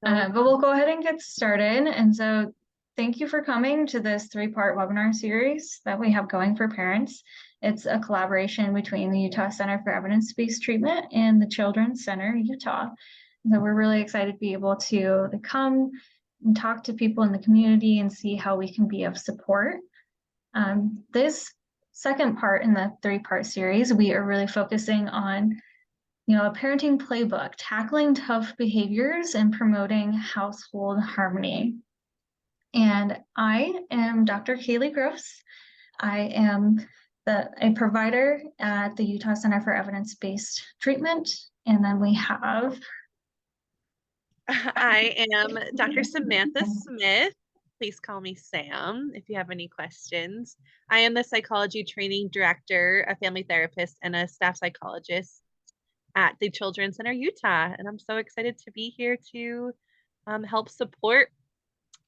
But we'll go ahead and get started. And so thank you for coming to this three-part webinar series that we have going for parents. It's a collaboration between the Utah Center for Evidence-Based Treatment and the Children's Center Utah. So we're really excited to be able to come and talk to people in the community and see how we can be of support. This second part in the three-part series, we are really focusing on a parenting playbook, tackling tough behaviors and promoting household harmony. And I am Dr. Kalee Gross. I am a provider at the Utah Center for Evidence-Based Treatment. And then we have... I am Dr. Samantha Smith. Please call me Sam if you have any questions. I am the psychology training director, a family therapist, and a staff psychologist at the Children's Center Utah. And I'm so excited to be here to help support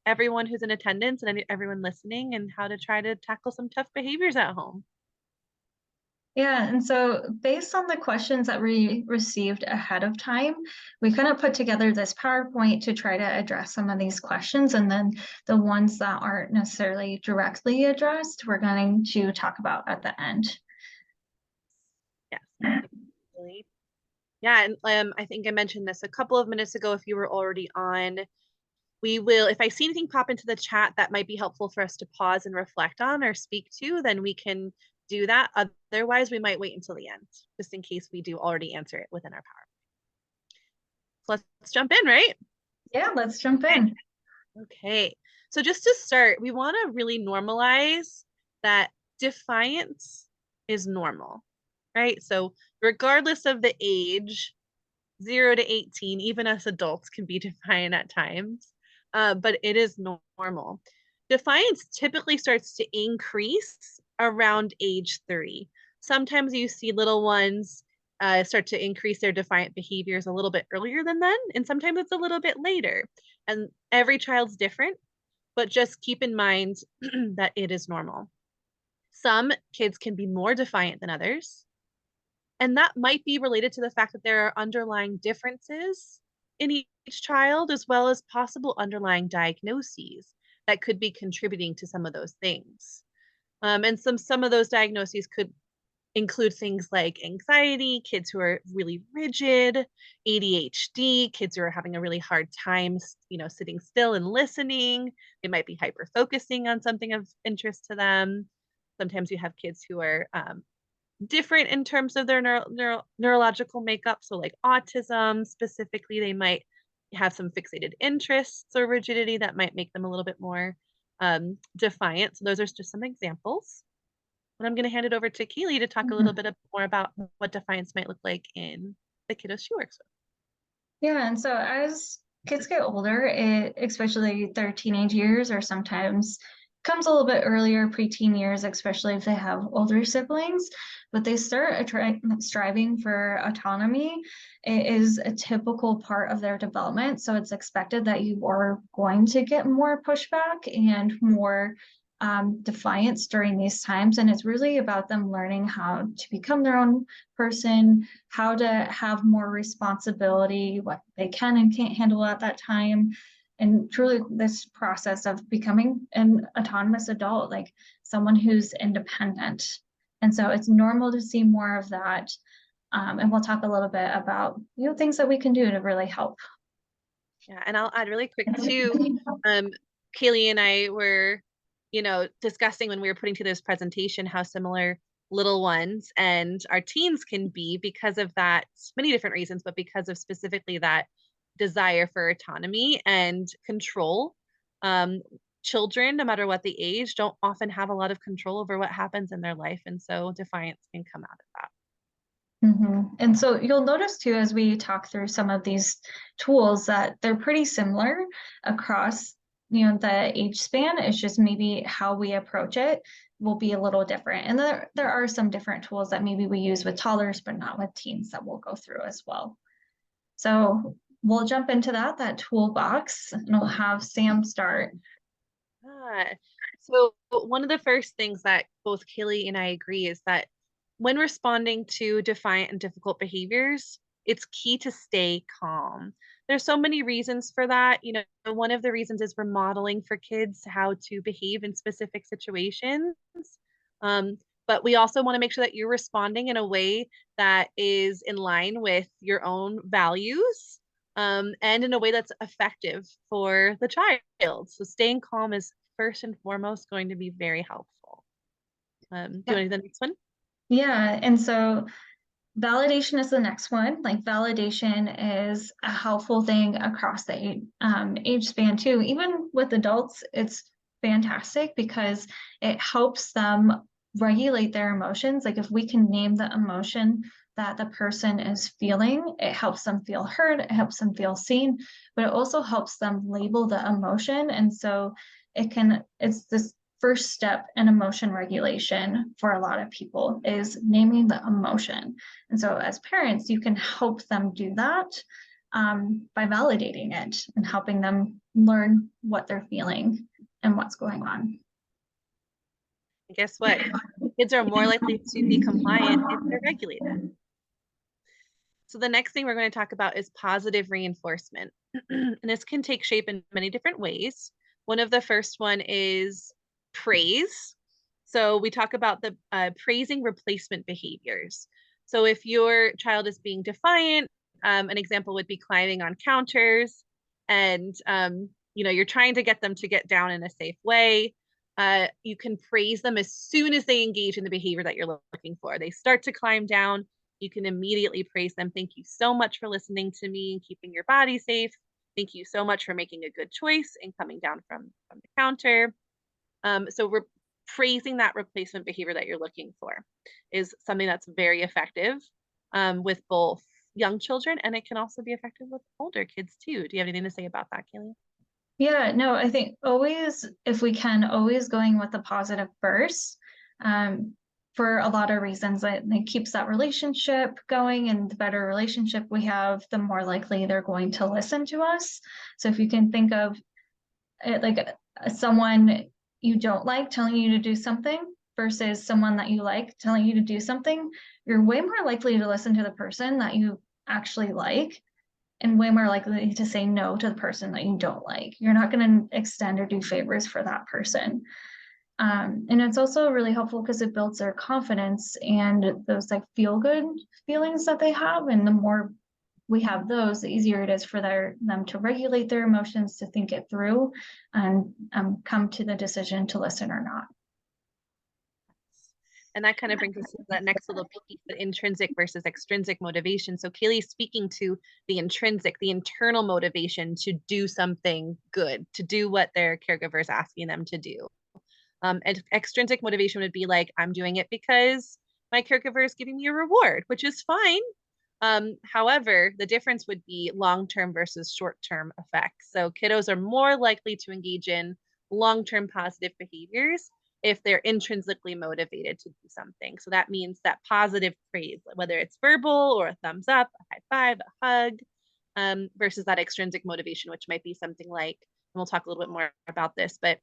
everyone who's in attendance and everyone listening and how to try to tackle some tough behaviors at home. Yeah, and so based on the questions that we received ahead of time, we kind of put together this PowerPoint to try to address some of these questions. And then the ones that aren't necessarily directly addressed, we're going to talk about at the end. Yes. Yeah, and I think I mentioned this a couple of minutes ago if you were already on. We will, if I see anything pop into the chat that might be helpful for us to pause and reflect on or speak to, then we can do that. Otherwise, we might wait until the end, just in case we do already answer it within our PowerPoint. So let's jump in, right? Yeah, let's jump in. Okay, so just to start, we want to really normalize that defiance is normal, right? So regardless of the age, 0 to 18, even us adults can be defiant at times, but it is normal. Defiance typically starts to increase around age 3. Sometimes you see little ones start to increase their defiant behaviors a little bit earlier than then, and sometimes it's a little bit later. And every child's different, but just keep in mind that it is normal. Some kids can be more defiant than others. And that might be related to the fact that there are underlying differences in each child, as well as possible underlying diagnoses that could be contributing to some of those things. And some of those diagnoses could include things like anxiety, kids who are really rigid, ADHD, kids who are having a really hard time, sitting still and listening. They might be hyper focusing on something of interest to them. Sometimes you have kids who are different in terms of their neurological makeup. So like autism specifically, they might have some fixated interests or rigidity that might make them a little bit more defiant. So those are just some examples. And I'm going to hand it over to Kalee to talk a little bit more about what defiance might look like in the kiddos she works with. Yeah, and so as kids get older, especially their teenage years, or sometimes comes a little bit earlier, preteen years, especially if they have older siblings, but they start striving for autonomy. It is a typical part of their development. So it's expected that you are going to get more pushback and more defiance during these times. And it's really about them learning how to become their own person, how to have more responsibility, what they can and can't handle at that time. And truly this process of becoming an autonomous adult, like someone who's independent. And so it's normal to see more of that. And we'll talk a little bit about, things that we can do to really help. Yeah, and I'll add really quick too, Kalee and I were, discussing when we were putting together this presentation, how similar little ones and our teens can be because of that, many different reasons, but because of specifically that desire for autonomy and control. Children, no matter what the age, don't often have a lot of control over what happens in their life. And so defiance can come out of that. And so you'll notice too, as we talk through some of these tools, that they're pretty similar across, the age span. It's just maybe how we approach it will be a little different. And there are some different tools that maybe we use with toddlers, but not with teens, that we'll go through as well. So we'll jump into that toolbox, and we'll have Sam start. So one of the first things that both Kalee and I agree is that when responding to defiant and difficult behaviors, it's key to stay calm. there's so many reasons for that. You know, one of the reasons is we're modeling for kids how to behave in specific situations. Um, but we also want to make sure that you're responding in a way that is in line with your own values, and in a way that's effective for the child. So staying calm is first and foremost going to be very helpful. Do you want to do the next one? Yeah, and so validation is the next one. Like validation is a helpful thing across the age span too. Even with adults, it's fantastic because it helps them regulate their emotions. Like if we can name the emotion that the person is feeling, it helps them feel heard, it helps them feel seen, but it also helps them label the emotion. And so it's this first step in emotion regulation for a lot of people is naming the emotion. And so as parents, you can help them do that by validating it and helping them learn what they're feeling and what's going on. And guess what? Kids are more likely to be compliant if they're regulated. So the next thing we're going to talk about is positive reinforcement. And this can take shape in many different ways. One of the first one is praise. So we talk about the praising replacement behaviors. So if your child is being defiant, an example would be climbing on counters, and you're trying to get them to get down in a safe way. You can praise them as soon as they engage in the behavior that you're looking for. They start to climb down, you can immediately praise them. Thank you so much for listening to me and keeping your body safe. Thank you so much for making a good choice and coming down from the counter. So we're praising that replacement behavior that you're looking for is something that's very effective with both young children, and it can also be effective with older kids too. Do you have anything to say about that, Kalee? Yeah, no, I think always, if we can, always going with the positive first. For a lot of reasons. It keeps that relationship going, and the better relationship we have, the more likely they're going to listen to us. So if you can think of it like someone you don't like telling you to do something versus someone that you like telling you to do something, you're way more likely to listen to the person that you actually like and way more likely to say no to the person that you don't like. You're not going to extend or do favors for that person. And it's also really helpful because it builds their confidence and those like feel good feelings that they have. And the more we have those, the easier it is for them to regulate their emotions, to think it through, and come to the decision to listen or not. And that kind of brings us to that next little piece, the intrinsic versus extrinsic motivation. So Kaylee's speaking to the intrinsic, the internal motivation to do something good, to do what their caregiver is asking them to do. And extrinsic motivation would be like, I'm doing it because my caregiver is giving me a reward, which is fine. However, the difference would be long-term versus short-term effects. So kiddos are more likely to engage in long-term positive behaviors if they're intrinsically motivated to do something. So that means that positive praise, whether it's verbal or a thumbs up, a high five, a hug, versus that extrinsic motivation, which might be something like, and we'll talk a little bit more about this, but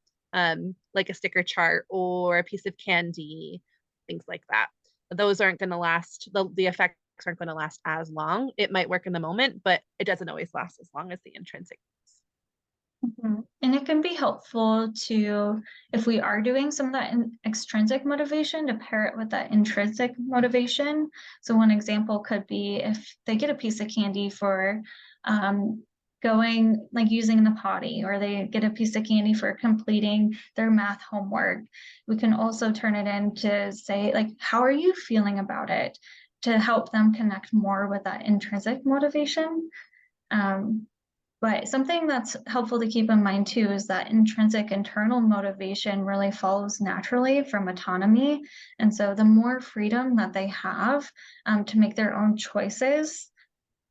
like a sticker chart or a piece of candy, things like that. Those aren't going to last, the effects aren't going to last as long. It might work in the moment, but it doesn't always last as long as the intrinsic. And it can be helpful to, if we are doing some of that extrinsic motivation, to pair it with that intrinsic motivation. So one example could be if they get a piece of candy for going, like using the potty, or they get a piece of candy for completing their math homework. We can also turn it in to say, like, how are you feeling about it? To help them connect more with that intrinsic motivation. But something that's helpful to keep in mind too is that intrinsic internal motivation really follows naturally from autonomy. And so the more freedom that they have to make their own choices,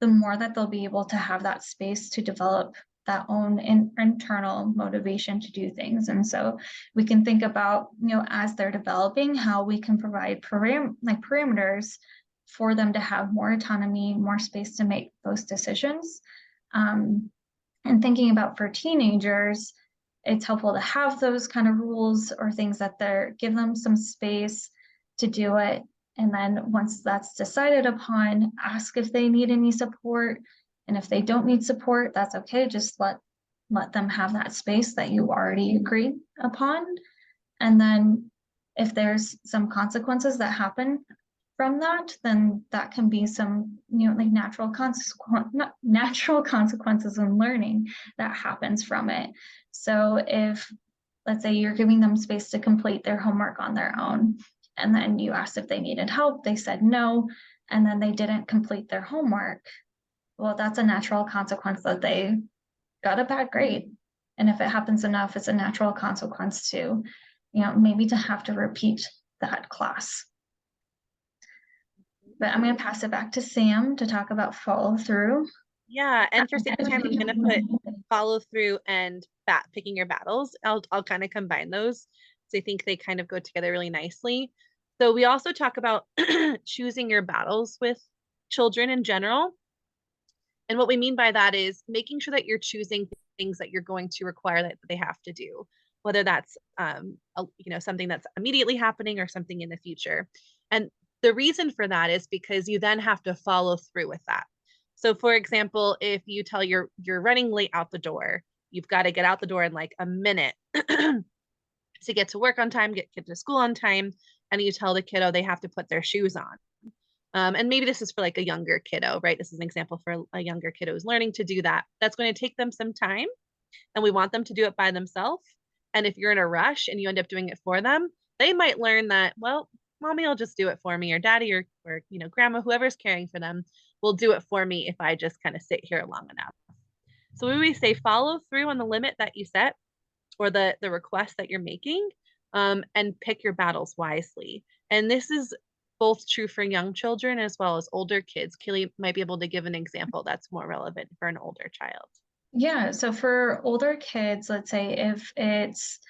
the more that they'll be able to have that space to develop that own internal motivation to do things. And so we can think about, as they're developing, how we can provide parameters for them to have more autonomy, more space to make those decisions. And thinking about for teenagers, it's helpful to have those kind of rules or things that give them some space to do it. And then once that's decided upon, ask if they need any support And if they don't need support, that's okay. Just let them have that space that you already agreed upon. And then if there's some consequences that happen from that, then that can be some, like natural consequences and learning that happens from it. So if, let's say you're giving them space to complete their homework on their own, and then you asked if they needed help, they said no, and then they didn't complete their homework, well, that's a natural consequence that they got a bad grade. And if it happens enough, it's a natural consequence to, maybe to have to repeat that class. But I'm going to pass it back to Sam to talk about follow through. Yeah, and for sake of time, I'm gonna put follow through and picking your battles. I'll kind of combine those. So I think they kind of go together really nicely. So we also talk about choosing your battles with children in general. And what we mean by that is making sure that you're choosing things that you're going to require that they have to do, whether that's something that's immediately happening or something in the future. And the reason for that is because you then have to follow through with that. So for example, if you tell you're running late out the door, you've got to get out the door in like a minute to get to work on time, get to school on time, and you tell the kiddo they have to put their shoes on. And maybe this is for like a younger kiddo, right? This is an example for a younger kiddo who's learning to do that. That's going to take them some time, and we want them to do it by themselves. And if you're in a rush and you end up doing it for them, they might learn that, well, mommy will just do it for me, or daddy or grandma, whoever's caring for them, will do it for me if I just kind of sit here long enough. So we always say follow through on the limit that you set or the request that you're making, and pick your battles wisely. And this is both true for young children as well as older kids. Kalee might be able to give an example that's more relevant for an older child. Yeah, so for older kids, let's say if it's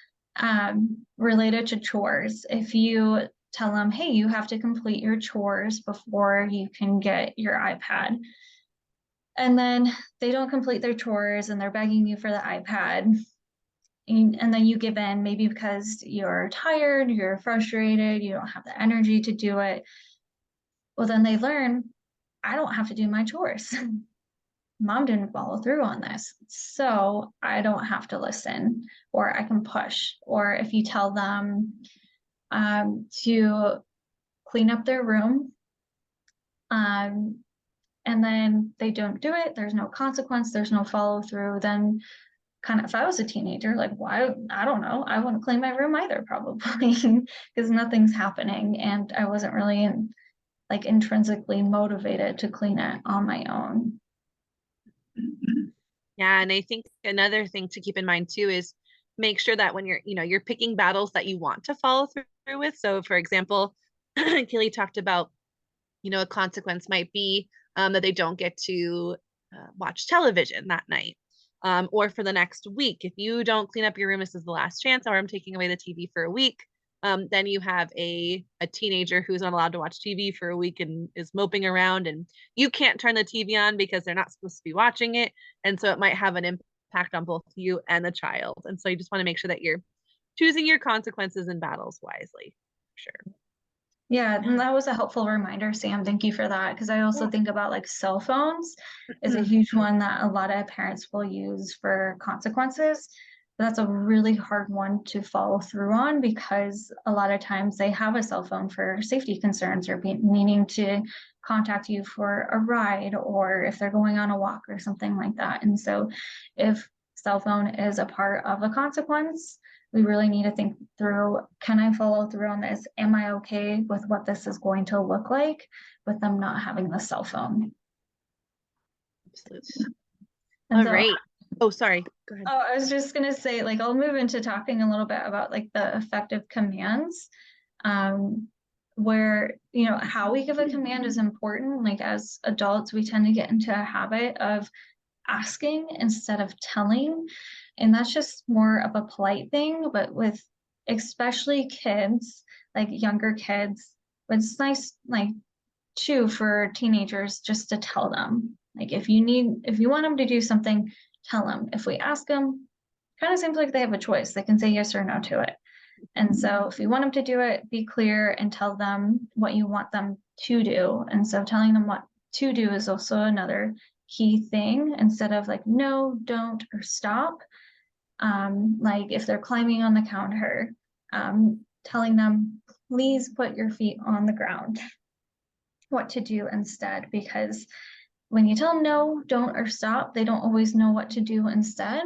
related to chores, if you tell them, hey, you have to complete your chores before you can get your iPad, and then they don't complete their chores and they're begging you for the iPad, and then you give in, maybe because you're tired, you're frustrated, you don't have the energy to do it. Well, then they learn, I don't have to do my chores. Mom didn't follow through on this, so I don't have to listen, or I can push. Or if you tell them to clean up their room, and then they don't do it, there's no consequence, there's no follow through, then kind of, if I was a teenager, like, why, I don't know, I wouldn't clean my room either, probably, because nothing's happening, and I wasn't really intrinsically motivated to clean it on my own. Yeah, and I think another thing to keep in mind too is make sure that when you're picking battles that you want to follow through with. So for example, Kalee talked about, a consequence might be that they don't get to watch television that night. Or for the next week, if you don't clean up your room, this is the last chance, or I'm taking away the TV for a week. Then you have a teenager who's not allowed to watch TV for a week and is moping around, and you can't turn the TV on because they're not supposed to be watching it. And so it might have an impact on both you and the child. And so you just want to make sure that you're choosing your consequences and battles wisely. Sure. Yeah, and that was a helpful reminder, Sam. Thank you for that. Because I also think about cell phones is a huge one that a lot of parents will use for consequences. But that's a really hard one to follow through on because a lot of times they have a cell phone for safety concerns or needing to contact you for a ride or if they're going on a walk or something like that. And so if cell phone is a part of a consequence, we really need to think through, can I follow through on this? Am I okay with what this is going to look like with them not having the cell phone? Absolutely. And All so, right. Oh, sorry. Go ahead. Oh, I was just going to say, I'll move into talking a little bit about the effective commands, where, how we give a command is important. As adults, we tend to get into a habit of asking instead of telling. And that's just more of a polite thing, but with especially kids, younger kids, but it's nice, too, for teenagers just to tell them. If you want them to do something, tell them. If we ask them, kind of seems like they have a choice. They can say yes or no to it. And so if you want them to do it, be clear and tell them what you want them to do. And so telling them what to do is also another key thing instead of like no, don't, or stop. Like if they're climbing on the counter, telling them, please put your feet on the ground, what to do instead, because when you tell them no, don't, or stop, they don't always know what to do instead.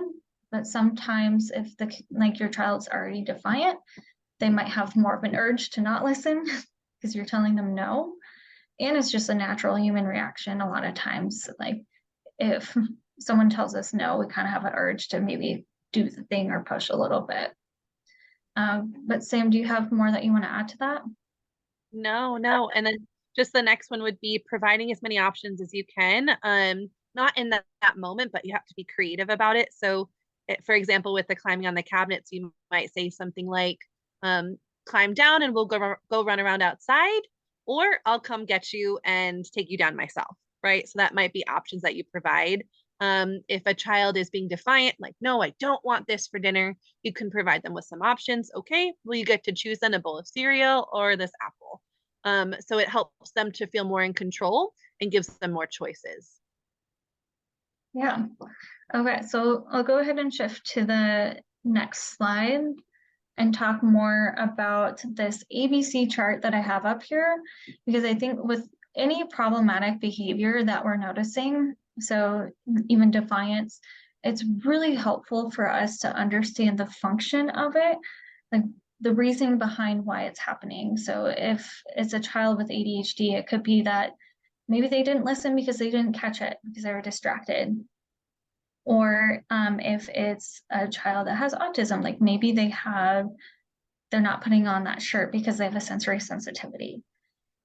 But sometimes if like your child's already defiant, they might have more of an urge to not listen because you're telling them no. And it's just a natural human reaction a lot of times. Like if someone tells us no, we kind of have an urge to maybe do the thing or push a little bit. But Sam, do you have more that you want to add to that? No. And then just the next one would be providing as many options as you can. Not in that moment, but you have to be creative about it. So, for example, with the climbing on the cabinets, you might say something like, climb down and we'll go run around outside, or I'll come get you and take you down myself, right? So that might be options that you provide. If a child is being defiant, like, no, I don't want this for dinner, you can provide them with some options. Okay, well, you get to choose then a bowl of cereal or this apple. So it helps them to feel more in control and gives them more choices. Yeah. Okay, so I'll go ahead and shift to the next slide and talk more about this ABC chart that I have up here, because I think with any problematic behavior that we're noticing, so even defiance, it's really helpful for us to understand the function of it, like the reason behind why it's happening. So if it's a child with ADHD, it could be that maybe they didn't listen because they didn't catch it because they were distracted. Or if it's a child that has autism, like maybe they're not putting on that shirt because they have a sensory sensitivity.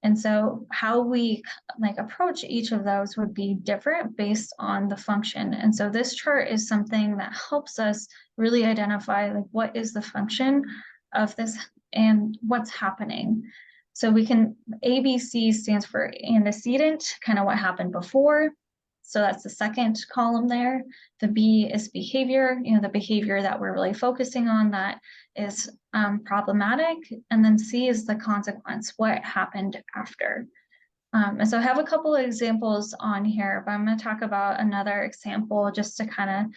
And so how we like approach each of those would be different based on the function. And so this chart is something that helps us really identify like what is the function of this and what's happening. So we can, ABC stands for antecedent, kind of what happened before. So that's the second column there. The B is behavior, the behavior that we're really focusing on that is problematic. And then C is the consequence, what happened after. And so I have a couple of examples on here, but I'm going to talk about another example just to kind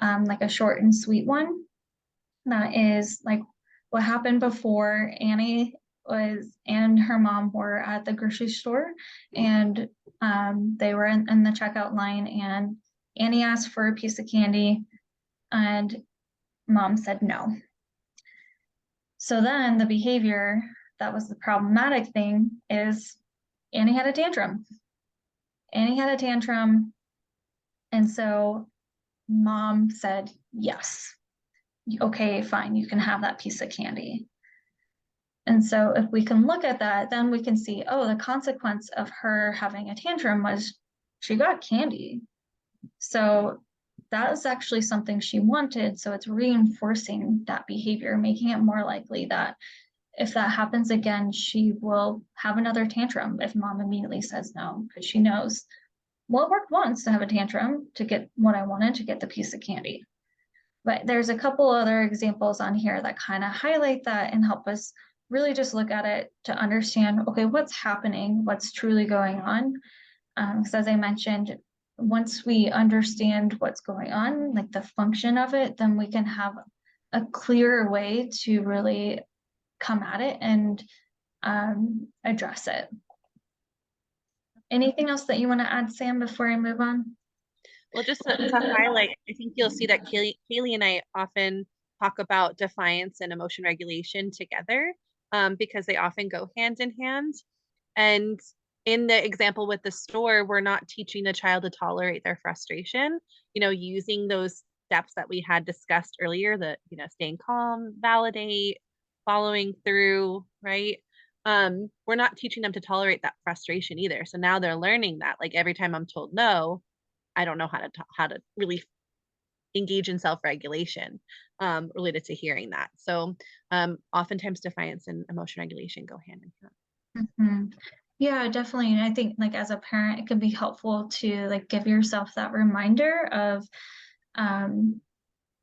of like a short and sweet one. That is like what happened before. Annie and her mom were at the grocery store, and they were in the checkout line, and Annie asked for a piece of candy and mom said no. So then the behavior that was the problematic thing is Annie had a tantrum. Annie had a tantrum. And so mom said, yes, okay, fine, you can have that piece of candy. And so if we can look at that, then we can see, oh, the consequence of her having a tantrum was she got candy. So that is actually something she wanted. So it's reinforcing that behavior, making it more likely that if that happens again, she will have another tantrum if mom immediately says no, because she knows, well, it worked once to have a tantrum to get what I wanted, to get the piece of candy. But there's a couple other examples on here that kind of highlight that and help us really just look at it to understand, okay, what's happening, what's truly going on. Because as I mentioned, once we understand what's going on, like the function of it, then we can have a clearer way to really come at it and address it. Anything else that you want to add, Sam, before I move on? Well, just to highlight, I think you'll see that Kalee and I often talk about defiance and emotion regulation together, because they often go hand in hand. And in the example with the store, we're not teaching the child to tolerate their frustration, using those steps that we had discussed earlier, staying calm, validate, following through, right? We're not teaching them to tolerate that frustration either. So now they're learning that, like, every time I'm told no, I don't know how to really engage in self-regulation related to hearing that. So oftentimes defiance and emotion regulation go hand in hand. Mm-hmm. Yeah, definitely. And I think like as a parent, it can be helpful to like give yourself that reminder of,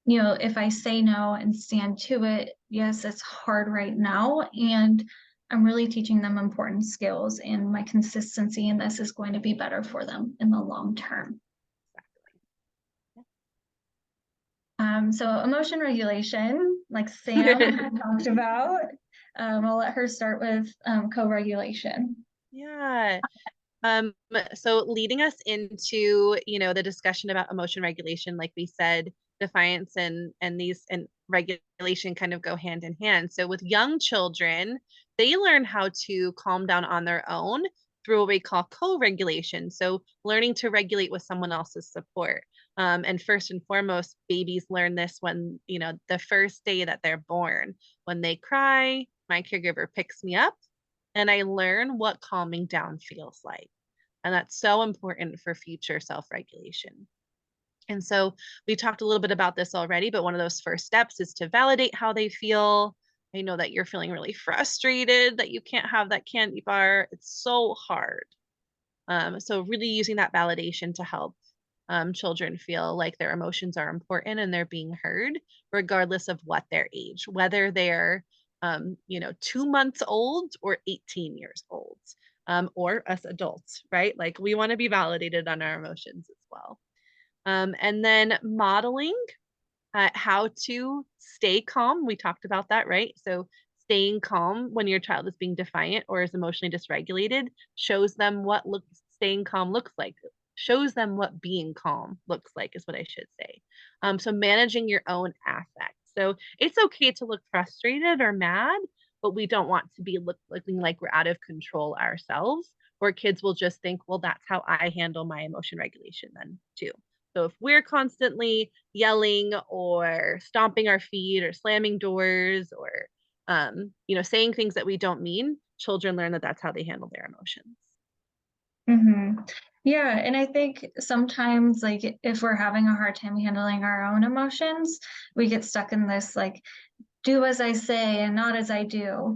if I say no and stand to it, yes, it's hard right now. And I'm really teaching them important skills, and my consistency in this is going to be better for them in the long term. So emotion regulation, like Sam had talked about, I'll let her start with co-regulation. Yeah. Um, so leading us into, the discussion about emotion regulation, like we said, defiance and regulation kind of go hand in hand. So with young children, they learn how to calm down on their own through what we call co-regulation. So learning to regulate with someone else's support. And first and foremost, babies learn this when, the first day that they're born. When they cry, my caregiver picks me up and I learn what calming down feels like. And that's so important for future self regulation. And so we talked a little bit about this already, but one of those first steps is to validate how they feel. I know that you're feeling really frustrated that you can't have that candy bar. It's so hard. So, really using that validation to help children feel like their emotions are important and they're being heard, regardless of what their age, whether they're 2 months old or 18 years old, or us adults, right? Like we want to be validated on our emotions as well. And then modeling how to stay calm. We talked about that, right? So staying calm when your child is being defiant or is emotionally dysregulated shows them what staying calm looks like. Shows them what being calm looks like, is what I should say. So managing your own affect. So it's okay to look frustrated or mad, but we don't want to be looking like we're out of control ourselves, or kids will just think, well, that's how I handle my emotion regulation then too. So if we're constantly yelling or stomping our feet or slamming doors or saying things that we don't mean, children learn that that's how they handle their emotions. Yeah, and I think sometimes, like, if we're having a hard time handling our own emotions, we get stuck in this, like, do as I say and not as I do.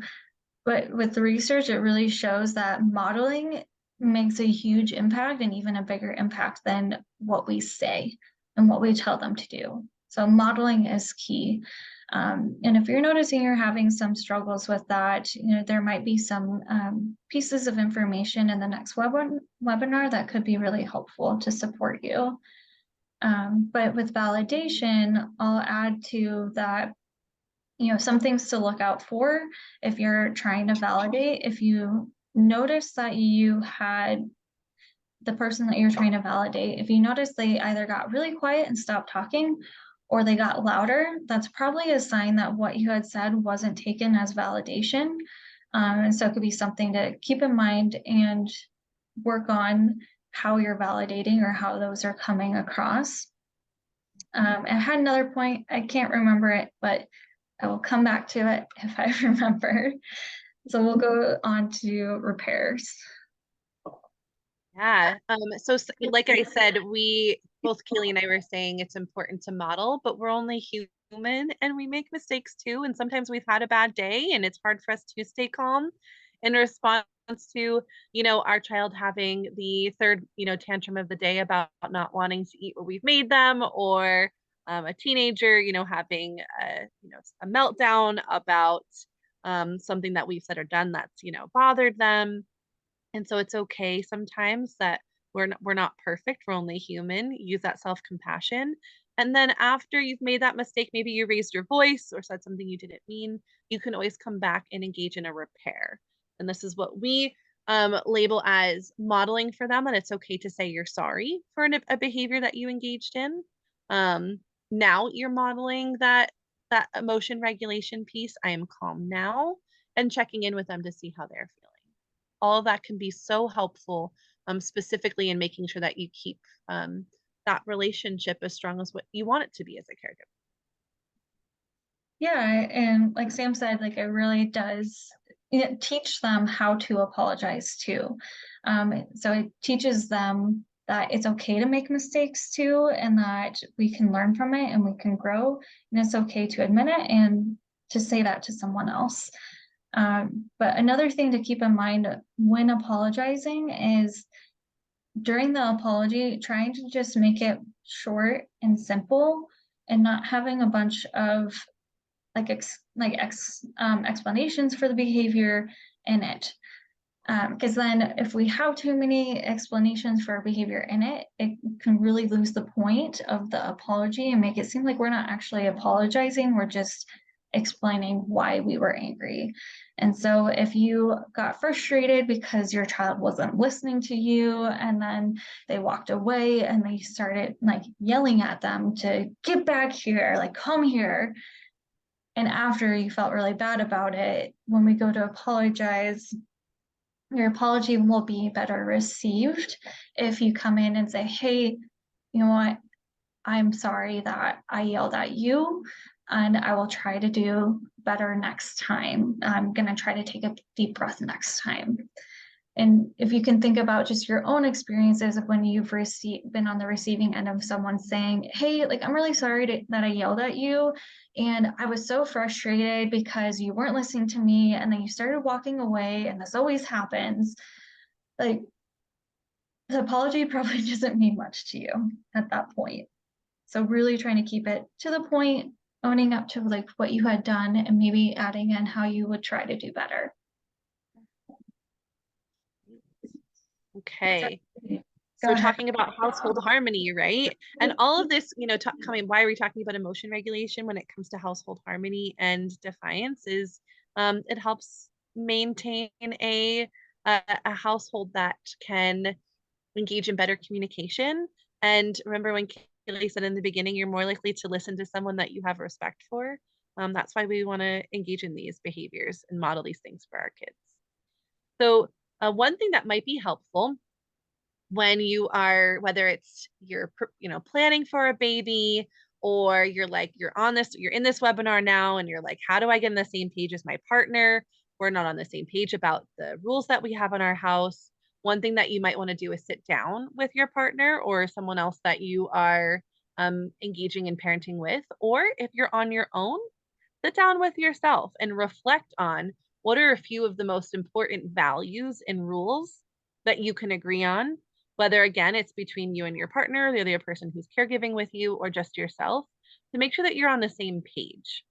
But with the research, it really shows that modeling makes a huge impact and even a bigger impact than what we say and what we tell them to do. So modeling is key. And if you're noticing you're having some struggles with that, there might be some pieces of information in the next webinar that could be really helpful to support you. But with validation, I'll add to that, some things to look out for if you're trying to validate. If you notice that you had the person that you're trying to validate, if you notice they either got really quiet and stopped talking or they got louder, that's probably a sign that what you had said wasn't taken as validation. And so it could be something to keep in mind and work on how you're validating or how those are coming across. I had another point, I can't remember it, but I will come back to it if I remember. So we'll go on to repairs. Yeah. So like I said, we both Kalee and I were saying it's important to model, but we're only human and we make mistakes too. And sometimes we've had a bad day and it's hard for us to stay calm in response to, our child having the third, tantrum of the day about not wanting to eat what we've made them, or a teenager, having a meltdown about something that we've said or done that's, bothered them. And so it's okay sometimes that we're not perfect. We're only human. Use that self-compassion. And then after you've made that mistake, maybe you raised your voice or said something you didn't mean, you can always come back and engage in a repair. And this is what we label as modeling for them. And it's okay to say you're sorry for a behavior that you engaged in. Um, Now you're modeling that emotion regulation piece. I am calm now, and checking in with them to see how they're feeling. All of that can be so helpful, specifically in making sure that you keep that relationship as strong as what you want it to be as a caregiver. Yeah, and like Sam said, like it really does teach them how to apologize too. So it teaches them that it's okay to make mistakes too, and that we can learn from it and we can grow, and it's okay to admit it and to say that to someone else. But another thing to keep in mind when apologizing is during the apology, trying to just make it short and simple and not having a bunch of explanations for the behavior in it. Because then if we have too many explanations for our behavior in it, it can really lose the point of the apology and make it seem like we're not actually apologizing. We're just explaining why we were angry. And so if you got frustrated because your child wasn't listening to you, and then they walked away and they started like yelling at them to get back here, like come here. And after you felt really bad about it, when we go to apologize, your apology will be better received if you come in and say, hey, you know what? I'm sorry that I yelled at you, and I will try to do better next time. I'm going to try to take a deep breath next time. And if you can think about just your own experiences of when you've been on the receiving end of someone saying, hey, like, I'm really sorry that I yelled at you. And I was so frustrated because you weren't listening to me. And then you started walking away. And this always happens. Like, the apology probably doesn't mean much to you at that point. So really trying to keep it to the point, owning up to like what you had done, and maybe adding in how you would try to do better. Okay. So Go we're ahead. talking about household harmony, right? And all of this, coming, why are we talking about emotion regulation when it comes to household harmony and defiance is it helps maintain a household that can engage in better communication. And remember when Kalee said in the beginning, you're more likely to listen to someone that you have respect for. That's why we want to engage in these behaviors and model these things for our kids. So one thing that might be helpful when you are, whether it's you're planning for a baby, or you're in this webinar now and you're like, how do I get on the same page as my partner? We're not on the same page about the rules that we have in our house. One thing that you might want to do is sit down with your partner or someone else that you are engaging in parenting with, or if you're on your own, sit down with yourself and reflect on what are a few of the most important values and rules that you can agree on, whether again it's between you and your partner, the other person who's caregiving with you, or just yourself, to make sure that you're on the same page.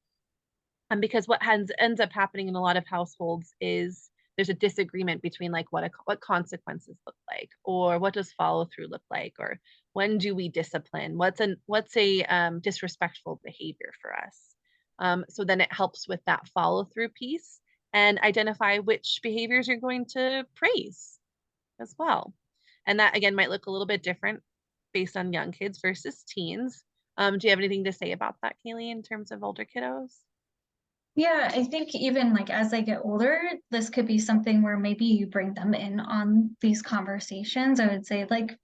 And because what ends up happening in a lot of households is there's a disagreement between like what consequences look like, or what does follow through look like, or when do we discipline, what's a disrespectful behavior for us. So then it helps with that follow through piece and identify which behaviors you're going to praise as well. And that again might look a little bit different based on young kids versus teens. Do you have anything to say about that, Kalee, in terms of older kiddos? Yeah, I think even like as they get older, this could be something where maybe you bring them in on these conversations. I would say like,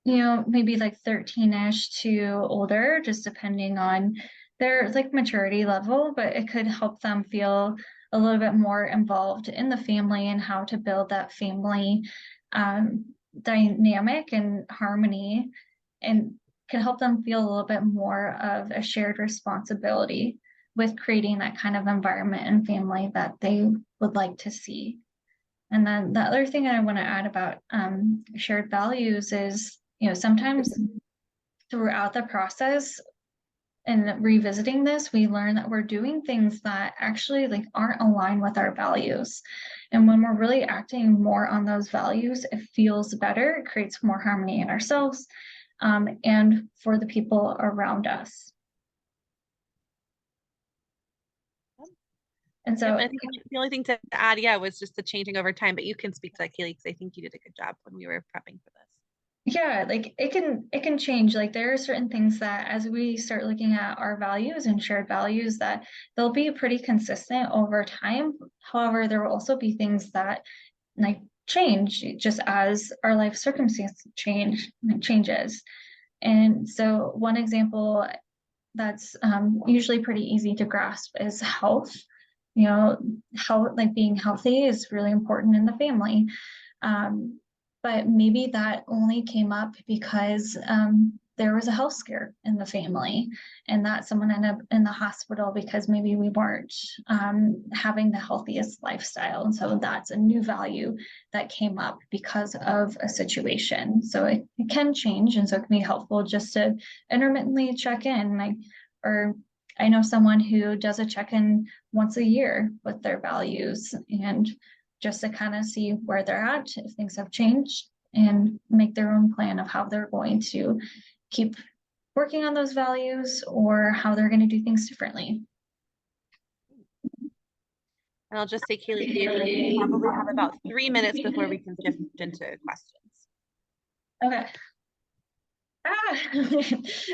maybe like 13-ish to older, just depending on their like maturity level, but it could help them feel a little bit more involved in the family and how to build that family um, dynamic and harmony, and can help them feel a little bit more of a shared responsibility with creating that kind of environment and family that they would like to see. And then the other thing I want to add about shared values is, sometimes throughout the process and revisiting this, we learn that we're doing things that actually like aren't aligned with our values. And when we're really acting more on those values, it feels better, it creates more harmony in ourselves and for the people around us. And Yep, so, I think the only thing to add, yeah, was just the changing over time, but you can speak to that, Kalee, because I think you did a good job when we were prepping for this. yeah, like it can change. Like there are certain things that as we start looking at our values and shared values, that they'll be pretty consistent over time. However, there will also be things that like change just as our life circumstance changes. And so one example that's usually pretty easy to grasp is health. Health, like being healthy is really important in the family. Um, but maybe that only came up because there was a health scare in the family, and that someone ended up in the hospital because maybe we weren't having the healthiest lifestyle. And so that's a new value that came up because of a situation. So it can change. And so it can be helpful just to intermittently check in, or I know someone who does a check-in once a year with their values, and just to kind of see where they're at, if things have changed, and make their own plan of how they're going to keep working on those values or how they're going to do things differently. And I'll just say, Kalee, we probably have about 3 minutes before we can shift into questions. Okay.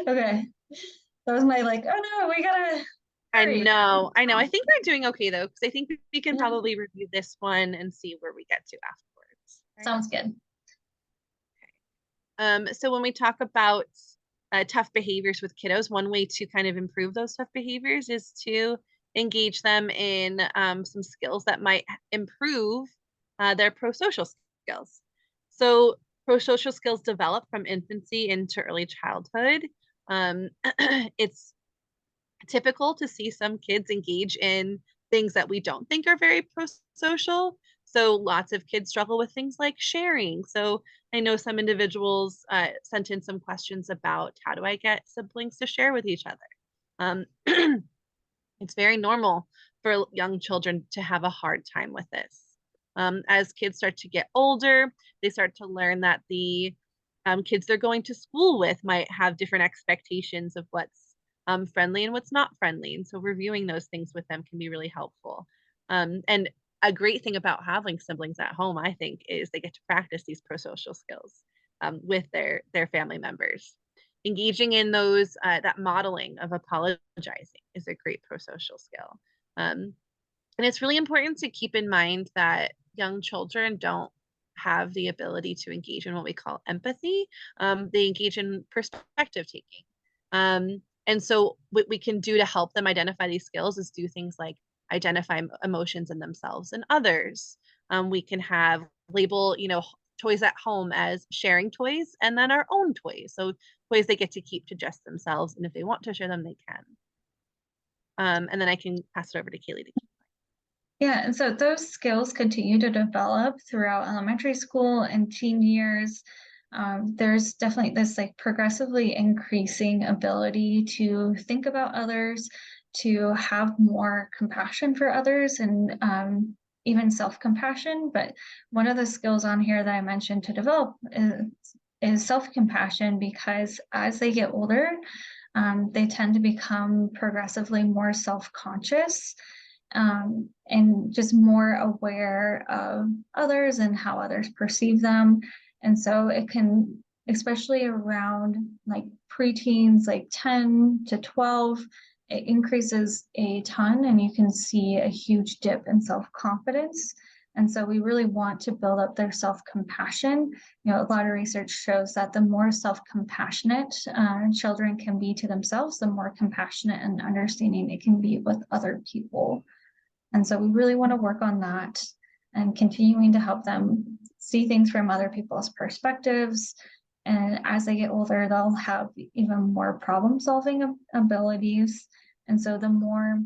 Okay. That was my like, oh no, we gotta hurry. I know. I think we're doing okay though, because I think we can probably review this one and see where we get to afterwards. Right? Sounds good. So when we talk about tough behaviors with kiddos, one way to kind of improve those tough behaviors is to engage them in some skills that might improve their pro-social skills. So pro-social skills develop from infancy into early childhood. It's typical to see some kids engage in things that we don't think are very pro-social. So lots of kids struggle with things like sharing. So I know some individuals sent in some questions about how do I get siblings to share with each other? Um, it's very normal for young children to have a hard time with this. As kids start to get older, they start to learn that the kids they're going to school with might have different expectations of what's friendly and what's not friendly. And so reviewing those things with them can be really helpful. And a great thing about having siblings at home, I think, is they get to practice these pro-social skills with their family members. Engaging in those that modeling of apologizing is a great pro-social skill. And it's really important to keep in mind that young children don't have the ability to engage in what we call empathy. They engage in perspective taking. And so what we can do to help them identify these skills is do things like identify emotions in themselves and others. We can have label, toys at home as sharing toys and then our own toys. So toys they get to keep to just themselves. And if they want to share them, they can. And then I can pass it over to Kalee to keep. Yeah, and so those skills continue to develop throughout elementary school and teen years. There's definitely this like progressively increasing ability to think about others, to have more compassion for others, and even self-compassion. But one of the skills on here that I mentioned to develop is self-compassion, because as they get older, they tend to become progressively more self-conscious. And just more aware of others and how others perceive them. And so it can, especially around like preteens, like 10 to 12, it increases a ton, and you can see a huge dip in self-confidence. And so we really want to build up their self-compassion. A lot of research shows that the more self-compassionate children can be to themselves, the more compassionate and understanding they can be with other people. And so we really want to work on that and continuing to help them see things from other people's perspectives. And as they get older, they'll have even more problem-solving abilities. And so the more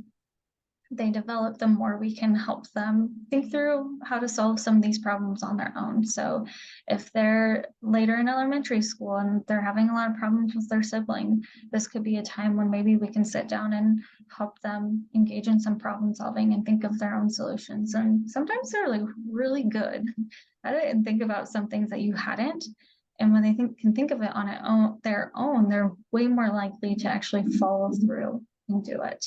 they develop, the more we can help them think through how to solve some of these problems on their own. So if they're later in elementary school and they're having a lot of problems with their sibling, this could be a time when maybe we can sit down and help them engage in some problem solving and think of their own solutions. And sometimes they're like really good at it and think about some things that you hadn't. And when they can think of it on their own, they're way more likely to actually follow through and do it.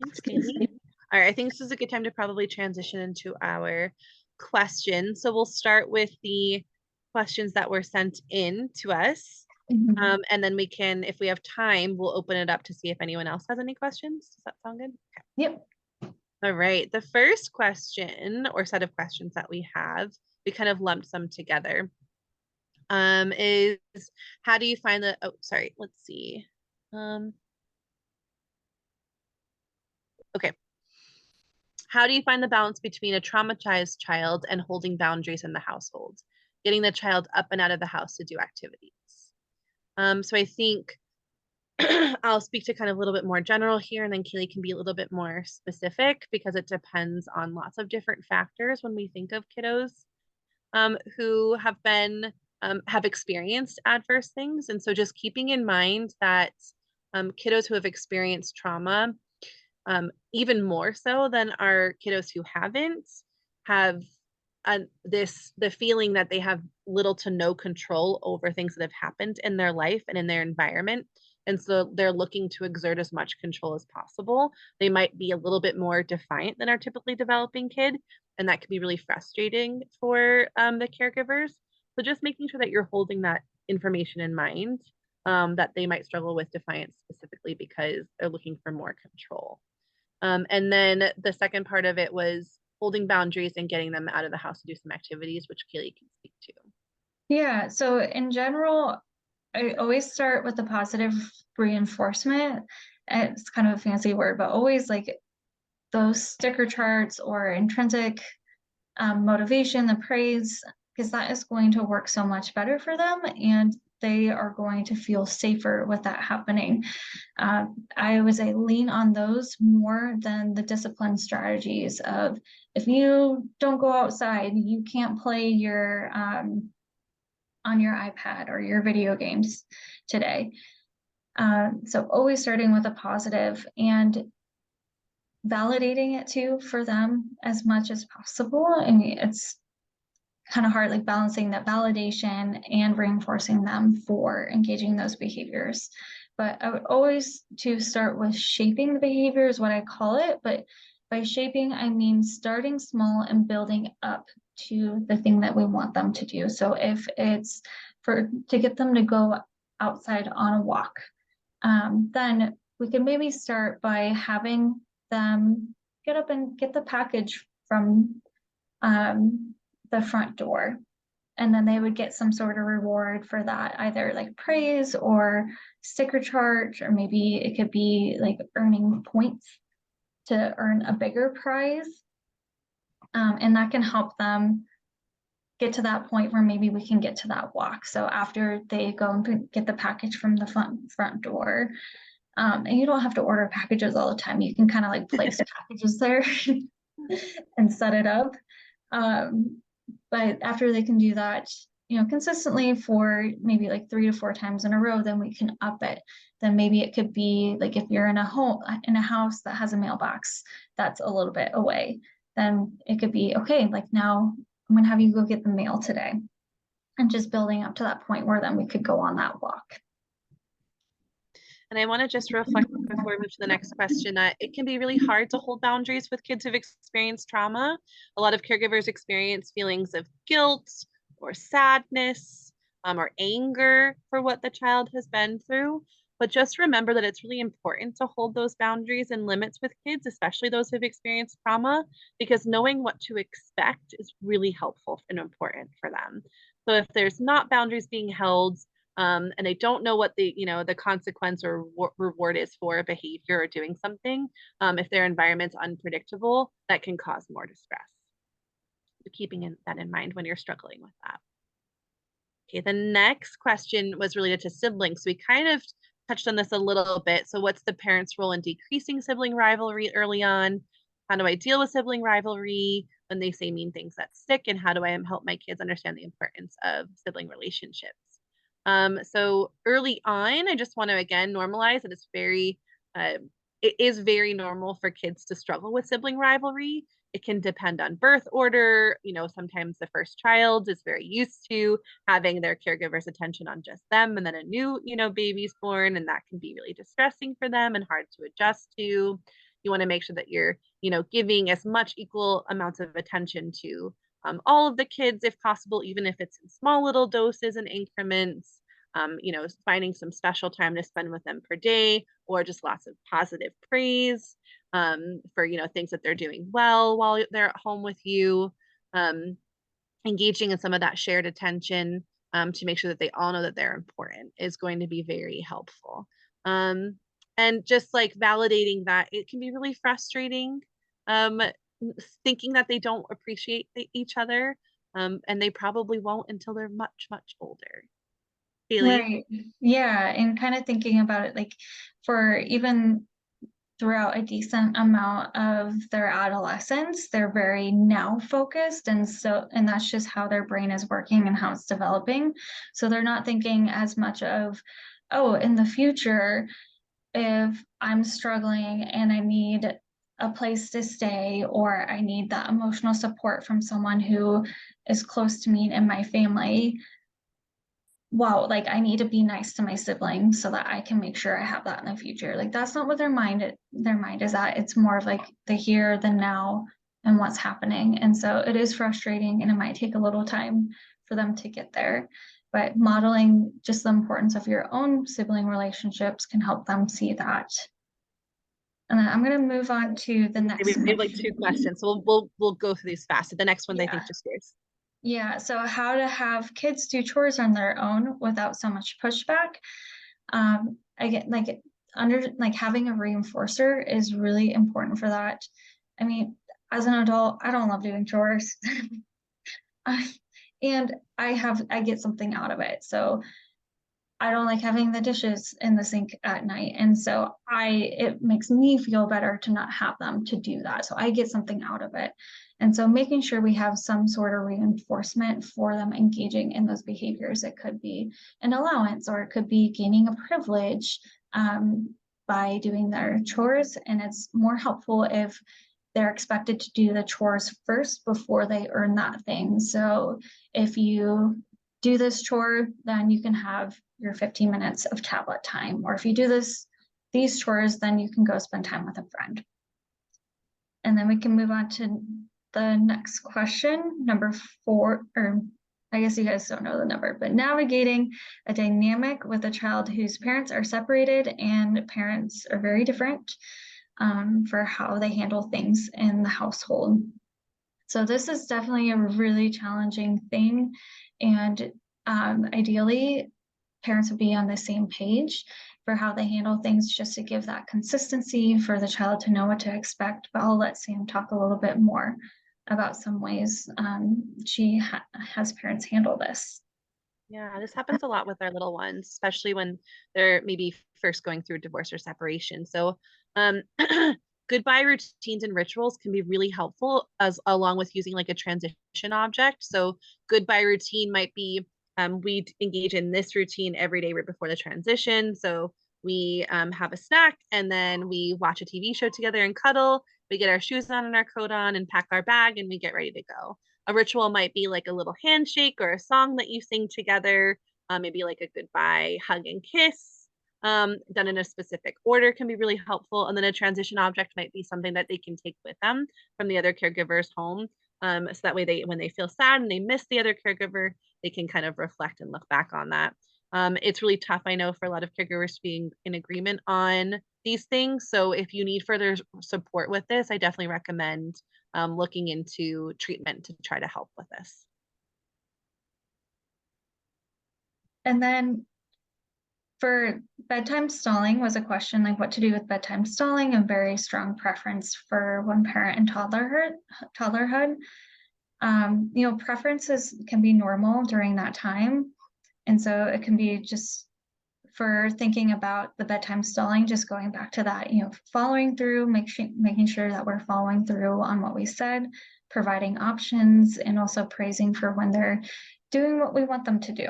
Thanks, Kalee. All right, I think this is a good time to probably transition into our questions. So we'll start with the questions that were sent in to us. And then we can, if we have time, we'll open it up to see if anyone else has any questions. Does that sound good? Okay. Yep. All right. The first question or set of questions that we have, we kind of lumped them together, is how do you find the, oh, sorry, let's see. Okay. How do you find the balance between a traumatized child and holding boundaries in the household, getting the child up and out of the house to do activities? So I think I'll speak to kind of a little bit more general here, and then Kalee can be a little bit more specific because it depends on lots of different factors when we think of kiddos who have experienced adverse things. And so just keeping in mind that kiddos who have experienced trauma even more so than our kiddos who haven't, have the feeling that they have little to no control over things that have happened in their life and in their environment. And so they're looking to exert as much control as possible. They might be a little bit more defiant than our typically developing kid, and that can be really frustrating for the caregivers. So just making sure that you're holding that information in mind, that they might struggle with defiance specifically because they're looking for more control. And then the second part of it was holding boundaries and getting them out of the house to do some activities, which Kalee can speak to. Yeah, so in general, I always start with the positive reinforcement. It's kind of a fancy word, but always like those sticker charts or intrinsic motivation, the praise, because that is going to work so much better for them, and they are going to feel safer with that happening. I would say lean on those more than the discipline strategies of, if you don't go outside, you can't play your on your iPad or your video games today. So always starting with a positive and validating it too for them as much as possible. I mean, it's kind of hard, like balancing that validation and reinforcing them for engaging those behaviors. But I would always to start with shaping the behavior is what I call it. But by shaping, I mean starting small and building up to the thing that we want them to do. So if it's to get them to go outside on a walk, then we can maybe start by having them get up and get the package from the front door. And then they would get some sort of reward for that, either like praise or sticker chart, or maybe it could be like earning points to earn a bigger prize. And that can help them get to that point where maybe we can get to that walk. So after they go and get the package from the front door, and you don't have to order packages all the time. You can kind of like place packages there and set it up. But after they can do that, consistently for maybe like 3 to 4 times in a row, then we can up it. Then maybe it could be like, if you're in a house that has a mailbox that's a little bit away, then it could be, okay, like now I'm gonna have you go get the mail today. And just building up to that point where then we could go on that walk. And I want to just reflect before we move to the next question that it can be really hard to hold boundaries with kids who've experienced trauma. A lot of caregivers experience feelings of guilt or sadness, or anger for what the child has been through. But just remember that it's really important to hold those boundaries and limits with kids, especially those who've experienced trauma, because knowing what to expect is really helpful and important for them. So if there's not boundaries being held, and they don't know what the consequence or reward is for a behavior or doing something, if their environment's unpredictable, that can cause more distress. So keeping that in mind when you're struggling with that. Okay, the next question was related to siblings. We kind of touched on this a little bit. So what's the parent's role in decreasing sibling rivalry early on? How do I deal with sibling rivalry when they say mean things that stick? And how do I help my kids understand the importance of sibling relationships? So early on, I just want to again normalize that it is very normal for kids to struggle with sibling rivalry. It can depend on birth order. Sometimes the first child is very used to having their caregiver's attention on just them, and then a new, baby's born, and that can be really distressing for them and hard to adjust to. You want to make sure that you're, giving as much equal amounts of attention to all of the kids if possible, even if it's in small little doses and increments. Finding some special time to spend with them per day, or just lots of positive praise for things that they're doing well while they're at home with you. Engaging in some of that shared attention to make sure that they all know that they're important is going to be very helpful. And just like validating that it can be really frustrating, thinking that they don't appreciate each other, and they probably won't until they're much, much older. Kalee? Right. Yeah. And kind of thinking about it, like for even throughout a decent amount of their adolescence, they're very now focused. And that's just how their brain is working and how it's developing. So they're not thinking as much of, oh, in the future, if I'm struggling and I need a place to stay, or I need that emotional support from someone who is close to me in my family, wow, like I need to be nice to my siblings so that I can make sure I have that in the future. Like that's not what their mind is at. It's more of like the here, the now, and what's happening. And so it is frustrating and it might take a little time for them to get there. But modeling just the importance of your own sibling relationships can help them see that. And then I'm gonna move on to the We next have like question. 2 questions, so we'll go through these fast. The next one, I Yeah. think, just yours. Yeah. So how to have kids do chores on their own without so much pushback. I get like under like having a reinforcer is really important for that. I mean, as an adult, I don't love doing chores. And I get something out of it. So I don't like having the dishes in the sink at night. And so it makes me feel better to not have them to do that. So I get something out of it. And so making sure we have some sort of reinforcement for them engaging in those behaviors. It could be an allowance, or it could be gaining a privilege by doing their chores. And it's more helpful if they're expected to do the chores first before they earn that thing. So if you do this chore, then you can have your 15 minutes of tablet time. Or if you do these chores, then you can go spend time with a friend. And then we can move on to the next question, number 4, or I guess you guys don't know the number, but navigating a dynamic with a child whose parents are separated and parents are very different for how they handle things in the household. So this is definitely a really challenging thing. And ideally, parents would be on the same page for how they handle things, just to give that consistency for the child to know what to expect. But I'll let Sam talk a little bit more about some ways has parents handle this. Yeah, this happens a lot with our little ones, especially when they're maybe first going through divorce or separation. So, um, goodbye routines and rituals can be really helpful, as along with using like a transition object. So, goodbye routine might be we engage in this routine every day right before the transition. So, we have a snack and then we watch a TV show together and cuddle. We get our shoes on and our coat on and pack our bag and we get ready to go. A ritual might be like a little handshake or a song that you sing together, maybe like a goodbye hug and kiss, done in a specific order can be really helpful. And then a transition object might be something that they can take with them from the other caregiver's home. So that way when they feel sad and they miss the other caregiver, they can kind of reflect and look back on that. It's really tough, I know, for a lot of caregivers being in agreement on these things. So if you need further support with this, I definitely recommend looking into treatment to try to help with this. And then for bedtime stalling was a question like what to do with bedtime stalling, and very strong preference for one parent in toddlerhood. Preferences can be normal during that time. And so it can be just for thinking about the bedtime stalling, just going back to that, following through, making sure that we're following through on what we said, providing options, and also praising for when they're doing what we want them to do.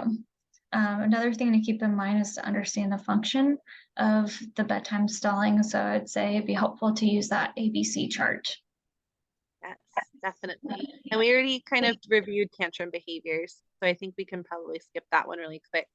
Another thing to keep in mind is to understand the function of the bedtime stalling. So I'd say it'd be helpful to use that ABC chart. Yes, definitely. And we already kind of reviewed tantrum behaviors, so I think we can probably skip that one really quick.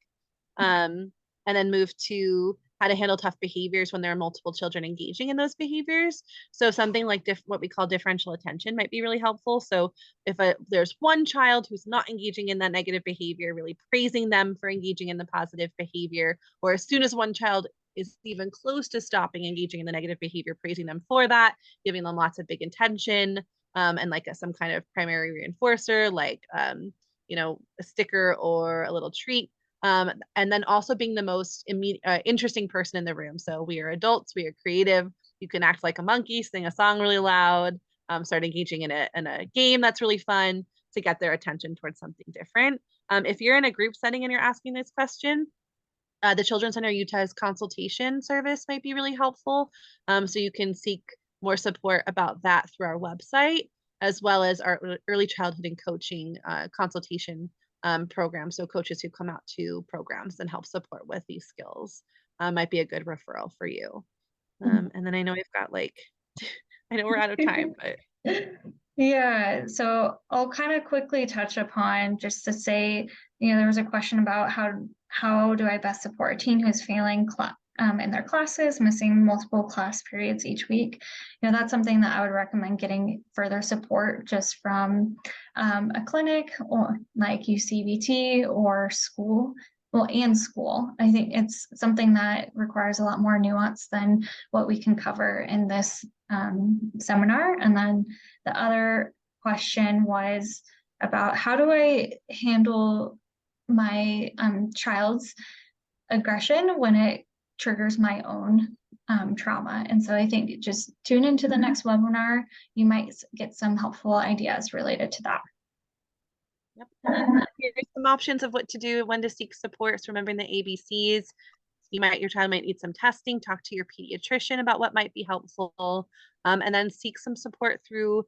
And then move to how to handle tough behaviors when there are multiple children engaging in those behaviors. So something like what we call differential attention might be really helpful. So if there's one child who's not engaging in that negative behavior, really praising them for engaging in the positive behavior, or as soon as one child is even close to stopping engaging in the negative behavior, praising them for that, giving them lots of big attention, and like some kind of primary reinforcer, like a sticker or a little treat. And then also being the most interesting person in the room. So we are adults, we are creative. You can act like a monkey, sing a song really loud, start engaging in a game that's really fun to get their attention towards something different. If you're in a group setting and you're asking this question, the Children's Center Utah's consultation service might be really helpful. So you can seek more support about that through our website, as well as our early childhood and coaching consultation program. So coaches who come out to programs and help support with these skills. might be a good referral for you. And then I know we've got like, I know we're out of time, but Yeah, so I'll kind of quickly touch upon just to say, there was a question about how do I best support a teen who's failing in their classes, missing multiple class periods each week. That's something that I would recommend getting further support just from a clinic or like UCEBT or school. Well, and school. I think it's something that requires a lot more nuance than what we can cover in this seminar. And then the other question was about how do I handle my child's aggression when it triggers my own trauma. And so I think just tune into the next webinar. You might get some helpful ideas related to that. yep. And then here's some options of what to do, when to seek support. So remembering the ABCs. Your child might need some testing. Talk to your pediatrician about what might be helpful, and then seek some support through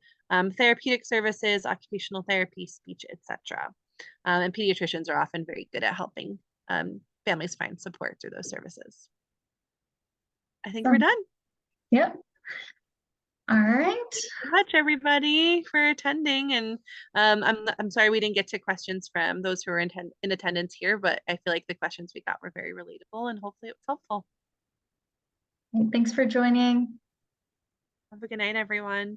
therapeutic services, occupational therapy, speech, etc. And pediatricians are often very good at helping families find support through those services. I think we're done. Yep. All right. Thanks so much, everybody, for attending. And I'm sorry we didn't get to questions from those who were in attendance here, but I feel like the questions we got were very relatable and hopefully it was helpful. Thanks for joining. Have a good night, everyone.